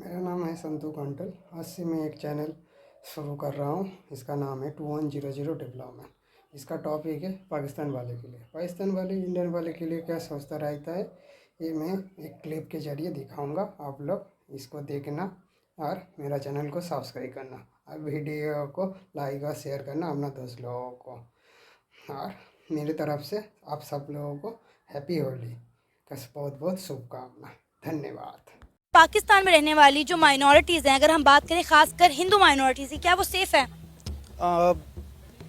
मेरा नाम है संतू कांटल। आज से मैं एक चैनल शुरू कर रहा हूँ। इसका नाम है 2100 डेवलपमेंट। इसका टॉपिक है पाकिस्तान वाले के लिए। पाकिस्तान वाले इंडियन वाले के लिए क्या सोचता रहता है, ये मैं एक क्लिप के ज़रिए दिखाऊंगा। आप लोग इसको देखना और मेरा चैनल को सब्सक्राइब करना और वीडियो को लाइक और शेयर करना अपना दोस्त लोगों को। और मेरी तरफ से आप सब लोगों को हैप्पी होली का बहुत बहुत शुभकामना। धन्यवाद। पाकिस्तान में रहने वाली जो माइनॉरिटीज़ हैं, अगर हम बात करें खासकर हिंदू माइनॉरिटीज़ की, क्या वो सेफ़ है? आ,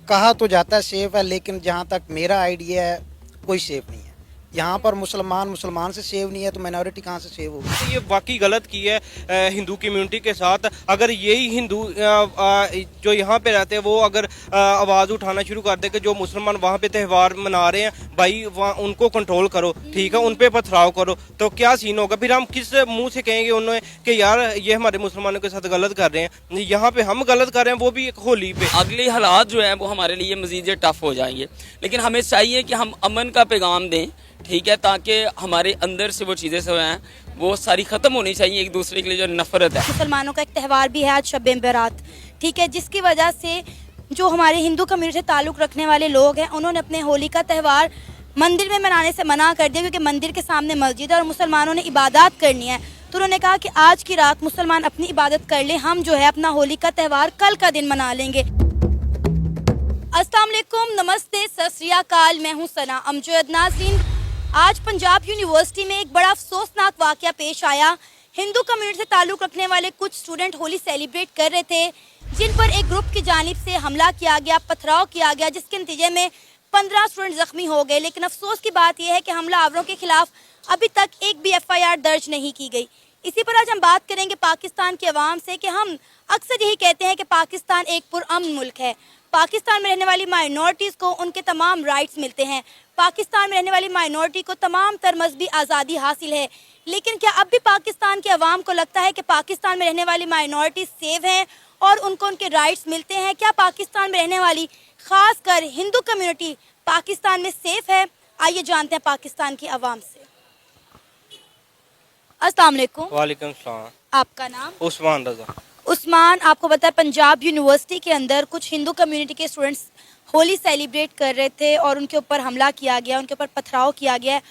कहा तो जाता है सेफ है, लेकिन जहाँ तक मेरा आइडिया है कोई सेफ नहीं है। यहाँ पर मुसलमान से सेव नहीं है तो माइनॉरिटी कहाँ से सेव होगी। ये वाकई गलत की है हिंदू कम्युनिटी के साथ। अगर यही हिंदू जो यहाँ पे रहते हैं वो अगर आवाज़ उठाना शुरू कर दे कि जो मुसलमान वहाँ पे त्यौहार मना रहे हैं भाई वहाँ उनको कंट्रोल करो, ठीक है, उन पे पथराव करो, तो क्या सीन होगा? फिर हम किस मुंह से कहेंगे उन्हें कि यार ये हमारे मुसलमानों के साथ गलत कर रहे हैं, यहाँ पे हम गलत कर रहे हैं वो भी एक होली पे। अगले हालात जो है वो हमारे लिए मज़ीद टफ हो जाएंगे, लेकिन हमें चाहिए कि हम अमन का पैगाम दें, ठीक है, ताकि हमारे अंदर से वो चीज़ें जो हैं वो सारी ख़त्म होनी चाहिए। एक दूसरे के लिए जो नफ़रत है, मुसलमानों का एक त्यौहार भी है आज शब बारात, ठीक है, जिसकी वजह से जो हमारे हिंदू कम्युनिटी से ताल्लुक़ रखने वाले लोग हैं उन्होंने अपने होली का त्यौहार मंदिर में मनाने से मना कर दिया, क्योंकि मंदिर के सामने मस्जिद है और मुसलमानों ने इबादत करनी है। तो उन्होंने कहा कि आज की रात मुसलमान अपनी इबादत कर लें, हम जो है अपना होली का त्यौहार कल का दिन मना लेंगे। अस्सलाम वालेकुम, नमस्ते, सत श्री अकाल, मैं हूँ सना अमजद। नाज़रीन, आज पंजाब यूनिवर्सिटी में एक बड़ा अफसोसनाक वाक़या पेश आया। हिंदू कम्युनिटी से ताल्लुक़ रखने वाले कुछ स्टूडेंट होली सेलिब्रेट कर रहे थे, जिन पर एक ग्रुप की जानिब से हमला किया गया, पथराव किया गया, जिसके नतीजे में 15 स्टूडेंट ज़ख्मी हो गए। लेकिन अफसोस की बात यह है कि हमलावरों के खिलाफ अभी तक एक भी FIR दर्ज नहीं की गई। इसी पर आज हम बात करेंगे पाकिस्तान के अवाम से कि हम अक्सर यही कहते हैं कि पाकिस्तान एक पुरअमन मुल्क है। पाकिस्तान में रहने वाली माइनॉरिटीज़ को उनके तमाम राइट्स मिलते हैं। पाकिस्तान में रहने वाली माइनॉरिटी को तमाम तर मजहबी आज़ादी हासिल है। लेकिन क्या अब भी पाकिस्तान के अवाम को लगता है कि पाकिस्तान में रहने वाली माइनॉरिटी सेव हैं और उनको उनके राइट्स मिलते हैं? क्या पाकिस्तान में रहने वाली ख़ासकर हिंदू कम्युनिटी पाकिस्तान में सेफ है? आइए जानते हैं पाकिस्तान की अवाम से। अस्सलाम वालेकुम। वालेकुम सलाम। आपका नाम? उस्मान रजा। उस्मान, आपको पता है पंजाब यूनिवर्सिटी के अंदर कुछ हिंदू कम्युनिटी के स्टूडेंट्स होली सेलिब्रेट कर रहे थे और उनके ऊपर हमला किया गया, उनके ऊपर पथराव किया गया है।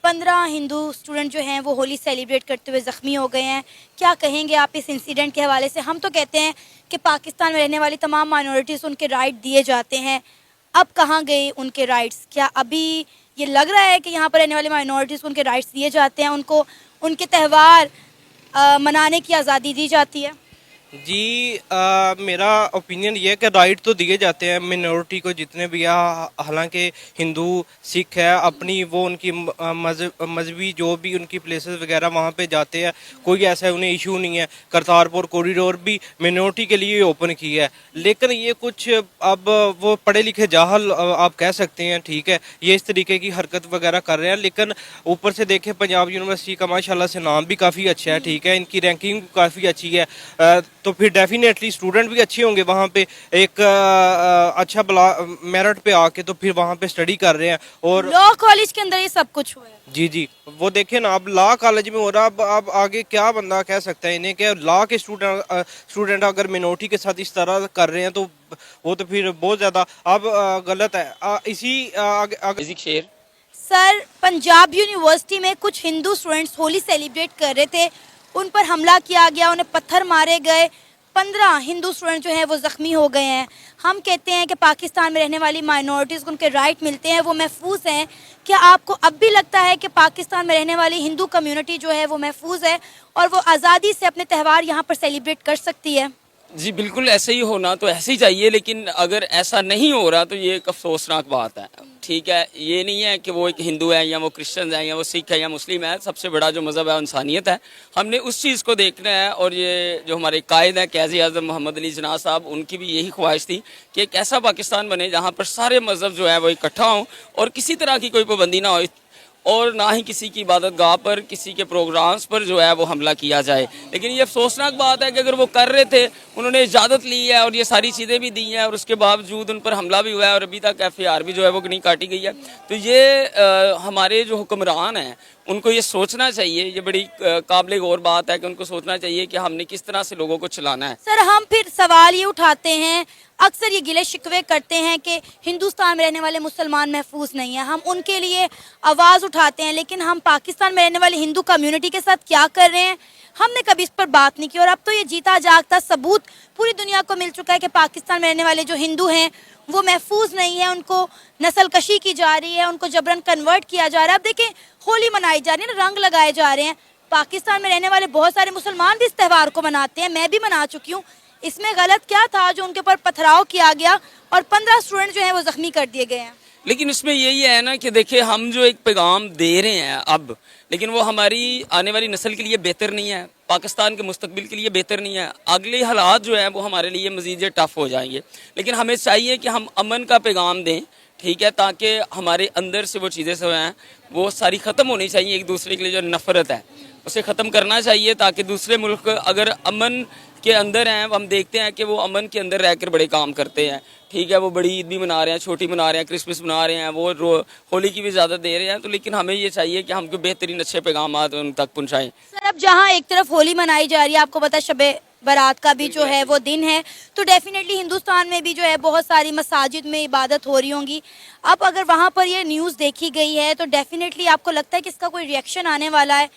15 हिंदू स्टूडेंट जो हैं वो होली सेलिब्रेट करते हुए ज़ख्मी हो गए हैं। क्या कहेंगे आप इस इंसिडेंट के हवाले से? हम तो कहते हैं कि पाकिस्तान में रहने वाली तमाम माइनॉरिटीज़ उनके राइट दिए जाते हैं, अब कहाँ गए उनके राइट्स? क्या अभी ये लग रहा है कि यहाँ पर रहने वाले माइनॉरिटीज़ को उनके राइट्स दिए जाते हैं, उनको उनके त्यौहार मनाने की आज़ादी दी जाती है? जी मेरा ओपिनियन ये है कि राइट तो दिए जाते हैं मिनॉरिटी को जितने भी है। हालांकि हिंदू सिख है अपनी वो उनकी मजहबी जो भी उनकी प्लेसेस वगैरह वहाँ पे जाते हैं, कोई ऐसा उन्हें इशू नहीं है। करतारपुर कॉरिडोर भी मिनॉरिटी के लिए ओपन किया है। लेकिन ये कुछ अब वो पढ़े लिखे जाहल आप कह सकते हैं, ठीक है, ये इस तरीके की हरकत वगैरह कर रहे हैं। लेकिन ऊपर से देखें पंजाब यूनिवर्सिटी का माशाल्लाह से नाम भी काफ़ी अच्छा है, ठीक है, इनकी रैंकिंग काफ़ी अच्छी है, तो फिर डेफिनेटली स्टूडेंट भी अच्छे होंगे वहाँ पे एक अच्छा मेरिट पे आके तो फिर वहाँ पे स्टडी कर रहे हैं। और लॉ कॉलेज के अंदर ये सब कुछ हुआ है। जी जी वो देखें ना, अब लॉ कॉलेज में हो रहा। अब आगे क्या बंदा कह सकता है इन्हें कि लॉ के स्टूडेंट अगर मिनॉरिटी के साथ इस तरह कर रहे हैं तो वो तो फिर बहुत ज़्यादा अब गलत है। इसी शेर सर, पंजाब यूनिवर्सिटी में कुछ हिंदू स्टूडेंट्स होली सेलिब्रेट कर रहे थे, उन पर हमला किया गया, उन्हें पत्थर मारे गए, 15 हिंदू स्टूडेंट जो हैं वो ज़ख्मी हो गए हैं। हम कहते हैं कि पाकिस्तान में रहने वाली माइनॉरिटीज़ को उनके राइट मिलते हैं, वो महफूज हैं। क्या आपको अब भी लगता है कि पाकिस्तान में रहने वाली हिंदू कम्युनिटी जो है वो महफूज है और वो आज़ादी से अपने त्यौहार यहाँ पर सेलिब्रेट कर सकती है? जी बिल्कुल, ऐसे ही होना तो ऐसे ही चाहिए, लेकिन अगर ऐसा नहीं हो रहा तो ये एक अफसोसनाक बात है, ठीक है। ये नहीं है कि वो एक हिंदू है या वो क्रिश्चियन है या वो सिख है या मुस्लिम है, सबसे बड़ा जो मज़हब है इंसानियत है। हमने उस चीज़ को देखना है। और ये जो हमारे कायद हैं क़ाज़ी आज़म मोहम्मद अली जिन्ना साहब, उनकी भी यही ख्वाहिश थी कि एक ऐसा पाकिस्तान बने जहाँ पर सारे मज़हब जो है वो इकट्ठा हों और किसी तरह की कोई पाबंदी ना हो, और ना ही किसी की इबादत गाह पर, किसी के प्रोग्राम्स पर जो है वो हमला किया जाए। लेकिन ये अफसोसनाक बात है कि अगर वो कर रहे थे, उन्होंने इजाज़त ली है और ये सारी चीज़ें भी दी हैं और उसके बावजूद उन पर हमला भी हुआ है और अभी तक FIR भी जो है वो नहीं काटी गई है। तो ये हमारे जो हुक्मरान हैं उनको ये सोचना चाहिए, ये बड़ी काबिल गौर बात है कि उनको सोचना चाहिए कि हमने किस तरह से लोगों को चलाना है। सर हम फिर सवाल ये उठाते हैं, अक्सर ये गिले शिकवे करते हैं कि हिंदुस्तान में रहने वाले मुसलमान महफूज नहीं है, हम उनके लिए आवाज़ उठाते हैं, लेकिन हम पाकिस्तान में रहने वाली हिंदू कम्युनिटी के साथ क्या कर रहे हैं हमने कभी इस पर बात नहीं की। और अब तो ये जीता जागता सबूत पूरी दुनिया को मिल चुका है कि पाकिस्तान में रहने वाले जो हिंदू हैं वो महफूज नहीं है, उनको नस्ल कशी की जा रही है, उनको जबरन कन्वर्ट किया जा रहा है। अब देखें होली मनाई जा रही है ना, रंग लगाए जा रहे हैं। पाकिस्तान में रहने वाले बहुत सारे मुसलमान भी इस त्यौहार को मनाते हैं, मैं भी मना चुकी हूँ। इसमें गलत क्या था जो उनके ऊपर पथराव किया गया और 15 स्टूडेंट जो हैं वो जख्मी कर दिए गए हैं। लेकिन इसमें यही है ना कि देखिए हम जो एक पैगाम दे रहे हैं अब, लेकिन वो हमारी आने वाली नस्ल के लिए बेहतर नहीं है, पाकिस्तान के मुस्तकबिल के लिए बेहतर नहीं है। अगले हालात जो हैं वो हमारे लिए मज़ीद टफ हो जाएंगे। लेकिन हमें चाहिए कि हम अमन का पैगाम दें, ठीक है, ताकि हमारे अंदर से वो चीज़ें जो हैं वो सारी ख़त्म होनी चाहिए। एक दूसरे के लिए जो नफ़रत है उसे ख़त्म करना चाहिए, ताकि दूसरे मुल्क अगर अमन के अंदर हैं, हम देखते हैं कि वो अमन के अंदर रहकर बड़े काम करते हैं, ठीक है, वो बड़ी ईद भी मना रहे हैं, छोटी मना रहे हैं, क्रिसमस मना रहे हैं, वो होली की भी ज़्यादा दे रहे हैं। तो लेकिन हमें ये चाहिए कि हमको बेहतरीन अच्छे पैगाम उन तक पहुँचाएँ। सर अब जहाँ एक तरफ होली मनाई जा रही है, आपको पता है शबे बारात का भी जो है वो दिन है, तो डेफिनेटली हिंदुस्तान में भी जो है बहुत सारी मसाजिद में इबादत हो रही होंगी। अब अगर वहाँ पर ये न्यूज़ देखी गई है तो डेफिनेटली आपको लगता है कि इसका कोई रिएक्शन आने वाला है?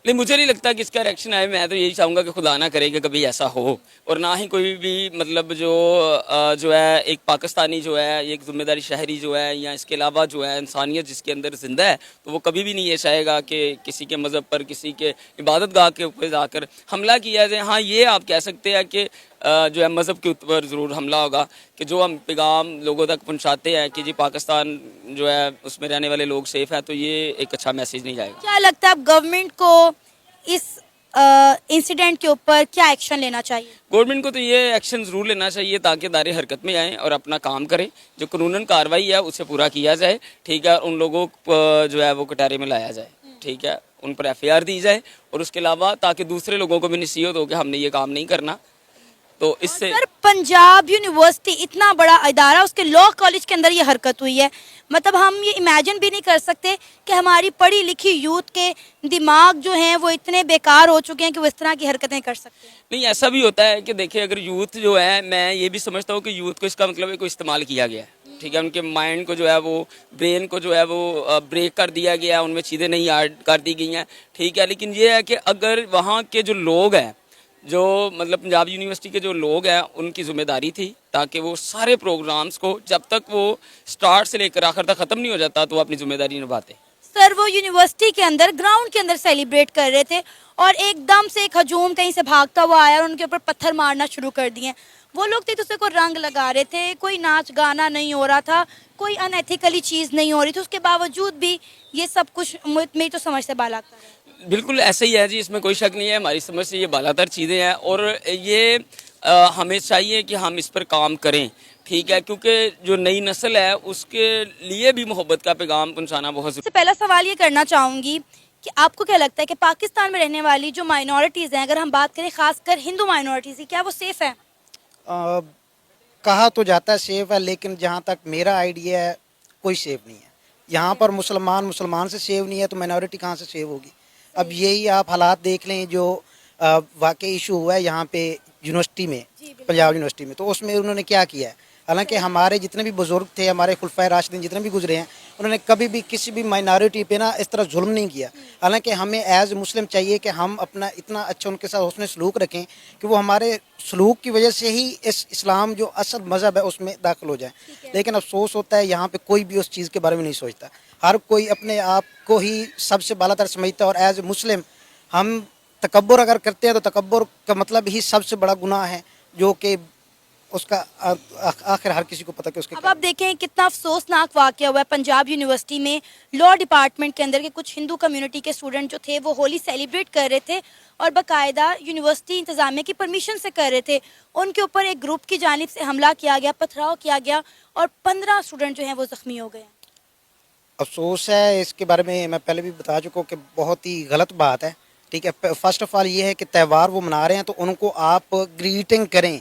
नहीं, मुझे नहीं लगता कि इसका रिएक्शन आए। मैं तो यही चाहूँगा कि खुदा ना करे कि कभी ऐसा हो, और ना ही कोई भी मतलब जो है एक पाकिस्तानी जो है, एक ज़िम्मेदारी शहरी जो है, या इसके अलावा जो है इंसानियत जिसके अंदर ज़िंदा है, तो वो कभी भी नहीं ये चाहेगा कि किसी के मज़हब पर, किसी के इबादत गाह के ऊपर जाकर हमला किया जाए। हाँ, ये आप कह सकते हैं कि जो है मज़हब के ऊपर ज़रूर हमला होगा, कि जो हम पैगाम लोगों तक पहुँचाते हैं कि जी पाकिस्तान जो है उसमें रहने वाले लोग सेफ़ हैं, तो ये एक अच्छा मैसेज नहीं जाएगा। क्या लगता है अब गवर्नमेंट को इस इंसिडेंट के ऊपर क्या एक्शन लेना चाहिए? गवर्नमेंट को तो ये एक्शन ज़रूर लेना चाहिए ताकि दायरे हरकत में आएँ और अपना काम करें, जो कानूनन कार्रवाई है उसे पूरा किया जाए, ठीक है, उन लोगों को जो है वो कटारे में लाया जाए, ठीक है, उन पर FIR दी जाए, और उसके अलावा ताकि दूसरे लोगों को भी नसीहत हो कि हमने ये काम नहीं करना। तो इससे सर पंजाब यूनिवर्सिटी इतना बड़ा इदारा, उसके लॉ कॉलेज के अंदर ये हरकत हुई है, मतलब हम ये इमेजिन भी नहीं कर सकते कि हमारी पढ़ी लिखी यूथ के दिमाग जो हैं वो इतने बेकार हो चुके हैं कि वो इस तरह की हरकतें कर सकते हैं। नहीं, ऐसा भी होता है कि देखिए अगर यूथ जो है, मैं ये भी समझता हूँ कि यूथ को इसका मतलब है कोई इस्तेमाल किया गया है, ठीक है, उनके माइंड को जो है वो, ब्रेन को जो है वो ब्रेक कर दिया गया, उनमें चीज़ें नहीं ऐड कर दी गई हैं, ठीक है। लेकिन ये है कि अगर वहाँ के जो लोग हैं, जो मतलब पंजाब यूनिवर्सिटी के जो लोग हैं, उनकी ज़िम्मेदारी थी ताकि वो सारे प्रोग्राम्स को जब तक वो स्टार्ट से लेकर आखिर तक ख़त्म नहीं हो जाता तो वो अपनी ज़िम्मेदारी निभाते। सर वो यूनिवर्सिटी के अंदर ग्राउंड के अंदर सेलिब्रेट कर रहे थे और एकदम से एक हजूम कहीं से भागता हुआ आया और उनके ऊपर पत्थर मारना शुरू कर दिए। वो लोग थे तो उससे को रंग लगा रहे थे, कोई नाच गाना नहीं हो रहा था, कोई अनएथिकली चीज़ नहीं हो रही थी, उसके बावजूद भी ये सब कुछ मेरी तो समझ से बालातर है। बिल्कुल ऐसे ही है जी, इसमें कोई शक नहीं है, हमारी समझ से ये बालातर चीज़ें हैं, और ये हमें चाहिए कि हम इस पर काम करें, ठीक है, क्योंकि जो नई नस्ल है उसके लिए भी मोहब्बत का पैगाम पहुंचाना बहुत सबसे पहला सवाल ये करना चाहूँगी कि आपको क्या लगता है कि पाकिस्तान में रहने वाली जो माइनॉरिटीज़ हैं, अगर हम बात करें खासकर हिंदू माइनॉरिटीज़ की, क्या वो सेफ़ है? कहा तो जाता है सेफ है, लेकिन जहाँ तक मेरा आइडिया है कोई सेफ नहीं है। यहाँ पर मुसलमान से सेव नहीं है तो माइनॉरिटी कहाँ से सेव होगी? अब यही आप हालात देख लें जो वाकई इशू हुआ है यहाँ पे यूनिवर्सिटी में, पंजाब यूनिवर्सिटी में, तो उसमें उन्होंने क्या किया है, हालांकि हमारे जितने भी बुजुर्ग थे, हमारे खुलफाए राशिदीन जितने भी गुजरे हैं, उन्होंने कभी भी किसी भी माइनॉरिटी पे ना इस तरह जुल्म नहीं किया। हालांकि हमें एज मुस्लिम चाहिए कि हम अपना इतना अच्छा उनके साथ उसने सलूक रखें कि वो हमारे सलूक की वजह से ही इस इस्लाम जो असल मज़हब है उसमें दाखिल हो जाए। लेकिन अफसोस होता है यहाँ पे कोई भी उस चीज़ के बारे में नहीं सोचता, हर कोई अपने आप को ही सबसे बालातर समझता है, और एज मुस्लिम हम तकब्बुर अगर करते हैं तो तकब्बुर का मतलब ही सबसे बड़ा गुनाह है, जो कि उसका आखिर हर किसी को पता कि उसके। अब आप देखें कितना अफसोसनाक वाक़या हुआ है पंजाब यूनिवर्सिटी में, लॉ डिपार्टमेंट के अंदर के कुछ हिंदू कम्युनिटी के स्टूडेंट जो थे वो होली सेलिब्रेट कर रहे थे और बाकायदा यूनिवर्सिटी इंतज़ामिया की परमिशन से कर रहे थे, उनके ऊपर एक ग्रुप की जानिब से हमला किया गया, पथराव किया गया और 15 स्टूडेंट जो हैं वो ज़ख्मी हो गए। अफसोस है, इसके बारे में मैं पहले भी बता चुका हूँ कि बहुत ही गलत बात है, ठीक है। फर्स्ट ऑफ ऑल ये है कि त्यौहार वो मना रहे हैं तो उनको आप ग्रीटिंग करें।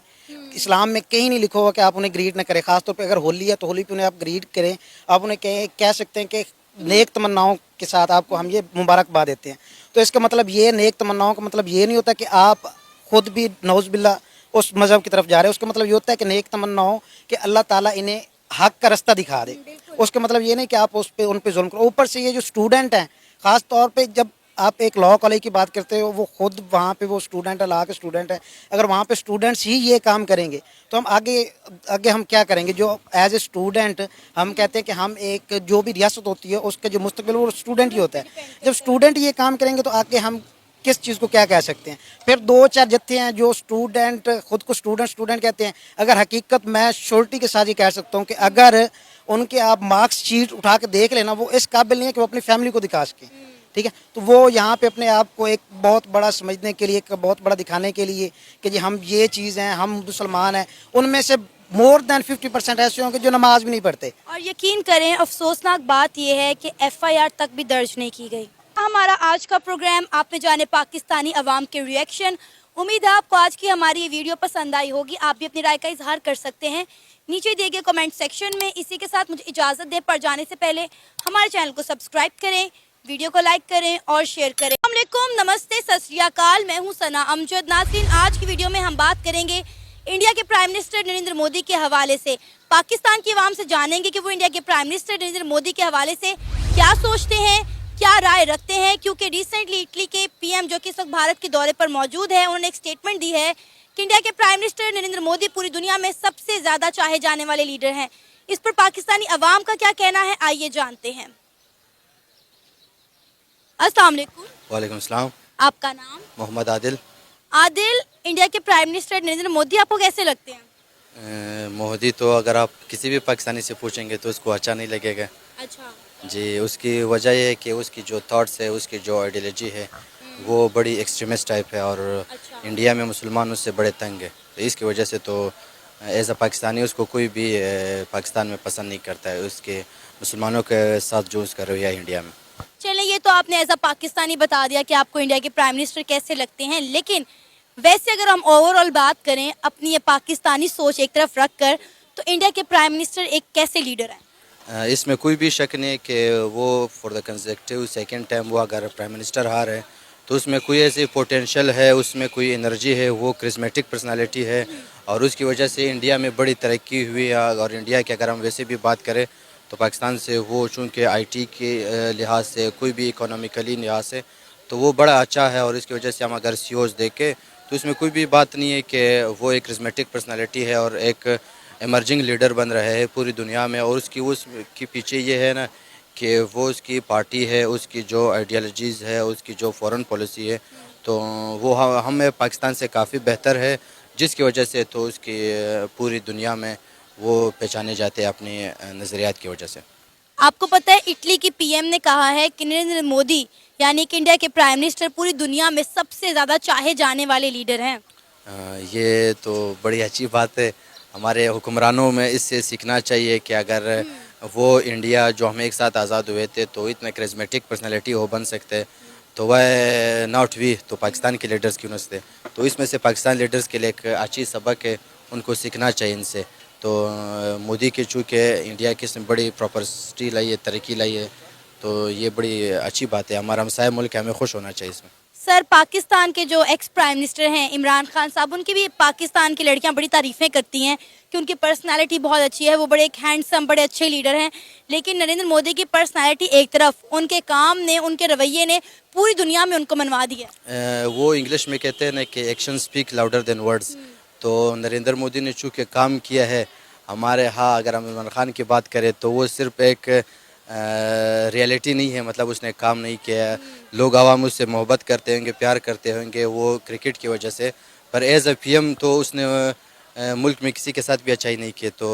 इस्लाम में कहीं नहीं लिखा हुआ कि आप उन्हें ग्रीट ना करें, ख़ासतौर पे अगर होली है तो होली पे उन्हें आप ग्रीट करें। आप उन्हें कह सकते हैं कि नेक तमन्नाओं के साथ आपको हम ये मुबारकबाद देते हैं। तो इसका मतलब ये नेक तमन्नाओं का मतलब ये नहीं होता कि आप खुद भी नौज़ बिल्ला उस मज़हब की तरफ जा रहे हो। उसका मतलब ये होता है कि नेक तमन्नाओं कि अल्लाह ताला इन्हें हक का रास्ता दिखा दे। उसका मतलब ये नहीं कि आप उन पे जुल्म करो। ऊपर से ये जो स्टूडेंट हैं, ख़ास तौर पे जब आप एक लॉ कॉलेज की बात करते हो, वो खुद वहाँ पे वो स्टूडेंट है, लॉ के स्टूडेंट है। अगर वहाँ पे स्टूडेंट्स ही ये काम करेंगे तो हम आगे हम क्या करेंगे? जो एज ए स्टूडेंट हम कहते हैं कि हम एक जो भी रियासत होती है उसका जो मुस्तकबिल वो स्टूडेंट ही होता है। जब स्टूडेंट ये काम करेंगे तो आगे हम किस चीज़ को क्या कह सकते हैं? फिर दो चार जत्थे हैं जो स्टूडेंट खुद को स्टूडेंट कहते हैं। अगर हकीकत मैं श्योरिटी के साथ ये कह सकता हूँ कि अगर उनके आप मार्क्स शीट उठा के देख लेना, वो इस काबिल नहीं है कि वो अपनी फैमिली को दिखा सकें, ठीक है। तो वो यहाँ पे अपने आप को एक बहुत बड़ा समझने के लिए, एक बहुत बड़ा दिखाने के लिए कि जी हम ये चीज़ हैं, हम मुसलमान हैं, उनमें से मोर देन 50% ऐसे होंगे जो नमाज भी नहीं पढ़ते। और यकीन करें अफसोसनाक बात यह है कि FIR तक भी दर्ज नहीं की गई। हमारा आज का प्रोग्राम आपने जाने पाकिस्तानी अवाम के रिएक्शन। उम्मीद है आपको आज की हमारी ये वीडियो पसंद आई होगी। आप भी अपनी राय का इजहार कर सकते हैं नीचे दिए गए कमेंट सेक्शन में। इसी के साथ मुझे इजाज़त दें, पर जाने से पहले हमारे चैनल को सब्सक्राइब करें, वीडियो को लाइक करें और शेयर करें। अस्सलाम वालेकुम, नमस्ते, सत श्री अकाल। मैं हूं सना अमजद। नाज़रीन, आज की वीडियो में हम बात करेंगे इंडिया के प्राइम मिनिस्टर नरेंद्र मोदी के हवाले से। पाकिस्तान की आवाम से जानेंगे कि वो इंडिया के प्राइम मिनिस्टर नरेंद्र मोदी के हवाले से क्या सोचते हैं, क्या राय रखते हैं। क्योंकि रिसेंटली इटली के PM जो कि इस वक्त भारत के दौरे पर मौजूद है, उन्होंने एक स्टेटमेंट दी है कि इंडिया के प्राइम मिनिस्टर नरेंद्र मोदी पूरी दुनिया में सबसे ज़्यादा चाहे जाने वाले लीडर हैं। इस पर पाकिस्तानी अवाम का क्या कहना है, आइए जानते हैं। अस्सलाम वालेकुम। वालेकुम सलाम। आपका नाम? मोहम्मद आदिल। आदिल, इंडिया के प्राइम मिनिस्टर नरेंद्र मोदी आपको कैसे लगते हैं? मोदी तो अगर आप किसी भी पाकिस्तानी से पूछेंगे तो उसको अच्छा नहीं लगेगा अच्छा जी। उसकी वजह ये है कि उसकी जो थॉट्स है, उसकी जो आइडियोलॉजी है वो बड़ी एक्सट्रीमिस्ट टाइप है और अच्छा। इंडिया में मुसलमान उससे बड़े तंग है। तो इसकी वजह से तो एज अ पाकिस्तानी उसको कोई भी पाकिस्तान में पसंद नहीं करता है, उसके मुसलमानों के साथ जो उसका रवैया है इंडिया में। चलें, ये तो आपने एज अ पाकिस्तानी बता दिया कि आपको इंडिया के प्राइम मिनिस्टर कैसे लगते हैं, लेकिन वैसे अगर हम ओवरऑल बात करें अपनी ये पाकिस्तानी सोच एक तरफ रख कर, तो इंडिया के प्राइम मिनिस्टर एक कैसे लीडर हैं? इसमें कोई भी शक नहीं है कि वो for the consecutive second time वो अगर प्राइम मिनिस्टर आ रहे हैं तो उसमें कोई ऐसी पोटेंशियल है, उसमें कोई एनर्जी है, वो क्रिस्मेटिक पर्सनालिटी है और उसकी वजह से इंडिया में बड़ी तरक्की हुई है। और इंडिया की अगर हम वैसे भी बात करें तो पाकिस्तान से वो चूँकि IT के लिहाज से, कोई भी इकोनॉमिकली लिहाज से तो वो बड़ा अच्छा है। और इसकी वजह से हम अगर CEOs देखें तो उसमें कोई भी बात नहीं है कि वो एक क्रिस्मेटिक पर्सनालिटी है और एक इमर्जिंग लीडर बन रहे हैं पूरी दुनिया में। और उसके पीछे ये है ना कि वो उसकी पार्टी है, उसकी जो आइडियोलॉजीज़ है, उसकी जो फॉरेन पॉलिसी है, तो वो हमें पाकिस्तान से काफ़ी बेहतर है, जिसकी वजह से तो उसकी पूरी दुनिया में वो पहचाने जाते हैं अपनी नज़रियात की वजह से। आपको पता है इटली की PM ने कहा है कि नरेंद्र मोदी यानी कि इंडिया के प्राइम मिनिस्टर पूरी दुनिया में सबसे ज़्यादा चाहे जाने वाले लीडर हैं। ये तो बड़ी अच्छी बात है। हमारे हुक्मरानों में इससे सीखना चाहिए कि अगर वो इंडिया जो हम एक साथ आज़ाद हुए थे तो इतने करिस्मेटिक पर्सनालिटी हो बन सकते तो वह नॉट वी तो पाकिस्तान के लीडर्स क्यों नसते। तो इसमें से पाकिस्तान लीडर्स के लिए एक अच्छी सबक है, उनको सीखना चाहिए इनसे। तो मोदी के चूँकि इंडिया की इसमें बड़ी प्रॉपर्टी लाई है, तरक्की लाई है, तो ये बड़ी अच्छी बात है। हमारा हमसाया मुल्क है, हमें खुश होना चाहिए इसमें। सर, पाकिस्तान के जो एक्स प्राइम मिनिस्टर हैं इमरान खान साहब, उनकी भी पाकिस्तान की लड़कियां बड़ी तारीफ़ें करती हैं कि उनकी पर्सनालिटी बहुत अच्छी है, वो बड़े एक हैंडसम, बड़े अच्छे लीडर हैं। लेकिन नरेंद्र मोदी की पर्सनालिटी एक तरफ, उनके काम ने, उनके रवैये ने पूरी दुनिया में उनको मनवा दिया। वो इंग्लिश में कहते हैं ना कि action speak louder than words. तो नरेंद्र मोदी ने चूँकि काम किया है हमारे यहाँ, अगर हम इमरान खान की बात करें तो वो सिर्फ एक रियलिटी नहीं है, मतलब उसने काम नहीं किया है। लोग आवाम उससे मोहब्बत करते होंगे, प्यार करते होंगे वो क्रिकेट की वजह से, पर एज अ PM तो उसने मुल्क में किसी के साथ भी अच्छाई नहीं की। तो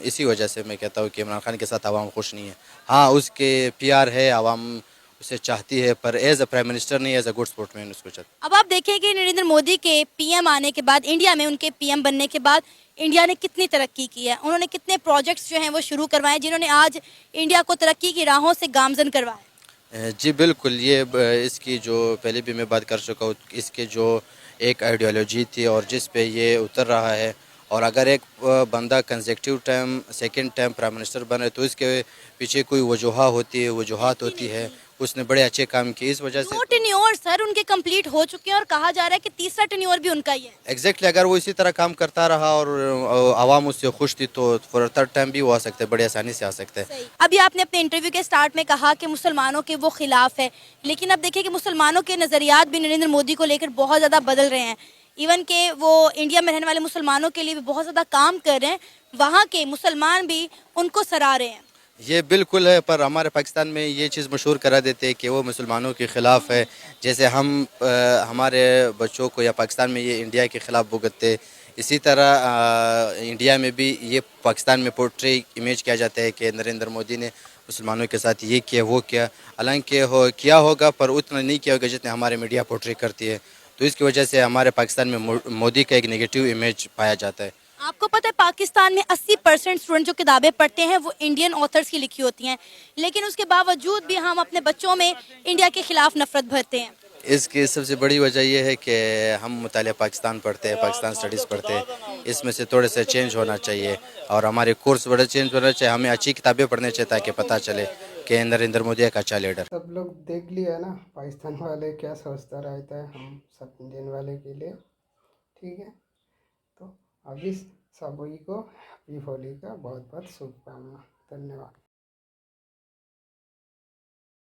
इसी वजह से मैं कहता हूँ कि इमरान खान के साथ आवाम खुश नहीं है। हाँ, उसके PR है, आवाम उसे चाहती है, पर एज अ प्राइम मिनिस्टर नहीं, एज अ गुड स्पोर्टमैन उसको चाहती। अब आप देखें कि नरेंद्र मोदी के PM आने के बाद, इंडिया में उनके PM बनने के बाद इंडिया ने कितनी तरक्की की है, उन्होंने कितने प्रोजेक्ट्स जो हैं वो शुरू करवाए जिन्होंने आज इंडिया को तरक्की की राहों से गामजन करवाया। जी बिल्कुल, ये इसकी जो पहले भी मैं बात कर चुका हूँ, इसके जो एक आइडियोलॉजी थी और जिस पे ये उतर रहा है اور اگر ایک بندہ consecutive time second time prime minister بنے تو اس کے پیچھے کوئی وجوہات ہوتی ہے. اس نے بڑے اچھے کام کیے, اس وجہ سے 2 ٹینیور سر ان کے کمپلیٹ ہو چکے ہیں اور کہا جا رہا ہے کہ تیسرا ٹینیور بھی ان کا ہی ہے. ایگزیکٹلی اگر وہ اسی طرح کام کرتا رہا اور عوام اس سے خوش تھی تو فور تھرڈ ٹائم بھی وہ آ سکتے, بڑے آسانی سے آ سکتے. ابھی آپ نے اپنے انٹرویو کے سٹارٹ میں کہا کہ مسلمانوں کے وہ خلاف ہے, لیکن اب دیکھیں کہ مسلمانوں کے نظریات بھی نریندر مودی کو لے کر بہت زیادہ بدل رہے ہیں. ایون کہ وہ انڈیا میں رہنے والے مسلمانوں کے لیے بھی بہت زیادہ کام کر رہے ہیں, وہاں کے مسلمان بھی ان کو سراہ رہے ہیں. یہ بالکل ہے, پر ہمارے پاکستان میں یہ چیز مشہور کرا دیتے ہیں کہ وہ مسلمانوں کے خلاف ہے, جیسے ہم ہمارے بچوں کو یا پاکستان میں یہ انڈیا کے خلاف بھگتتے, اسی طرح انڈیا میں بھی یہ پاکستان میں پورٹری امیج کیا جاتا ہے کہ نریندر مودی نے مسلمانوں کے ساتھ یہ کیا وہ کیا, حالانکہ کیا ہوگا پر اتنا نہیں کیا ہوگا جتنے ہمارے میڈیا پورٹری کرتی ہے. تو اس کی وجہ سے ہمارے پاکستان میں مودی کا ایک نگیٹو امیج پایا جاتا ہے. آپ کو پتہ ہے پاکستان میں 80% اسٹوڈنٹ جو کتابیں پڑھتے ہیں وہ انڈین آتھرز کی لکھی ہوتی ہیں, لیکن اس کے باوجود بھی ہم اپنے بچوں میں انڈیا کے خلاف نفرت بھرتے ہیں. اس کی سب سے بڑی وجہ یہ ہے کہ ہم مطالعہ پاکستان پڑھتے ہیں, پاکستان اسٹڈیز پڑھتے ہیں, اس میں سے تھوڑے سے چینج ہونا چاہیے اور ہمارے کورس بڑا چینج ہونا چاہیے. ہمیں اچھی کتابیں پڑھنے چاہیے تاکہ پتہ چلے کہ نریندر مودی ایک اچھا لیڈر. سب لوگ دیکھ لیا نا پاکستان والے کیا سوچتا رہتا ہے ہم سب انڈین والے کے لیے, ٹھیک ہے. تو ابھی سبھی کو ہیپی ہولی کا بہت بہت شبھ کامنا. دھنیہ واد.